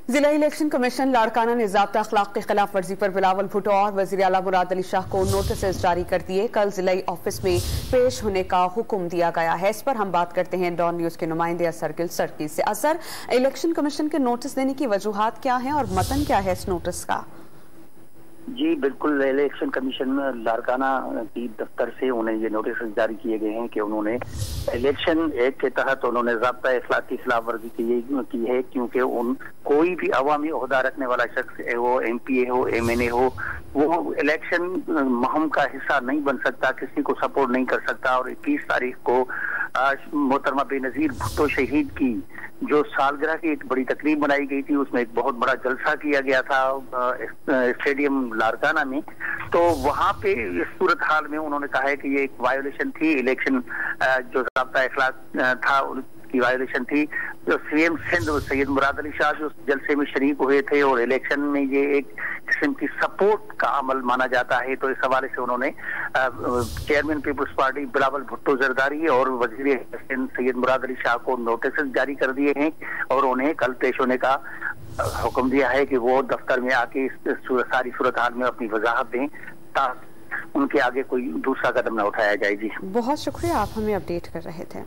जिला election commission Larkana ने ज़ाब्ता अखलाक की खिलाफ वर्जी पर बिलावल भुट्टो और वज़ीर आला मुराद अली शाह को नोटिस जारी कर दिए। कल जिलाई ऑफिस में पेश होने का हुक्म दिया गया है। इस पर हम बात करते हैं डॉन न्यूज के नुमाइंदे असर गिल सड़की से। असर, इलेक्शन कमीशन के नोटिस देने की वजूहात क्या है और मतन क्या है इस नोटिस का? जी बिल्कुल, इलेक्शन कमीशन लाड़काना की दफ्तर से उन्हें ये नोटिस जारी किए गए हैं कि उन्होंने इलेक्शन एक्ट के तहत उन्होंने ज़ाब्ता अखलाक की खिलाफ वर्जी की है, क्योंकि उन कोई भी अवामी ओहदा रखने वाला शख्स वो MP हो, MNA हो, वो इलेक्शन मुहिम का हिस्सा नहीं बन सकता, किसी को सपोर्ट नहीं कर सकता। और 21 तारीख को मोहतरमा बेनज़ीर भुट्टो शहीद की जो सालगिरह की एक बड़ी तकरीब बनाई गई थी, उसमें एक बहुत बड़ा जलसा किया गया था स्टेडियम लाड़काना में। तो वहां पे इस सूरत हाल में उन्होंने कहा है कि ये एक वायोलेशन थी, इलेक्शन जो ज़ाब्ता अखलाक था की वायोलेशन थी। जो CM सिंध सैयद मुराद अली शाह जो जलसे में शरीक हुए थे और इलेक्शन में ये एक किस्म की सपोर्ट का अमल माना जाता है, तो इस हवाले से उन्होंने चेयरमैन पीपल्स पार्टी बिलावल भुट्टो जरदारी और वजीर सैयद मुराद अली शाह को नोटिस जारी कर दिए हैं और उन्हें कल पेश होने का हुक्म दिया है कि वो दफ्तर में आके सारी सूरत हाल में अपनी वजाहत दें ताकि उनके आगे कोई दूसरा कदम न उठाया जाए। जी बहुत शुक्रिया, आप हमें अपडेट कर रहे थे।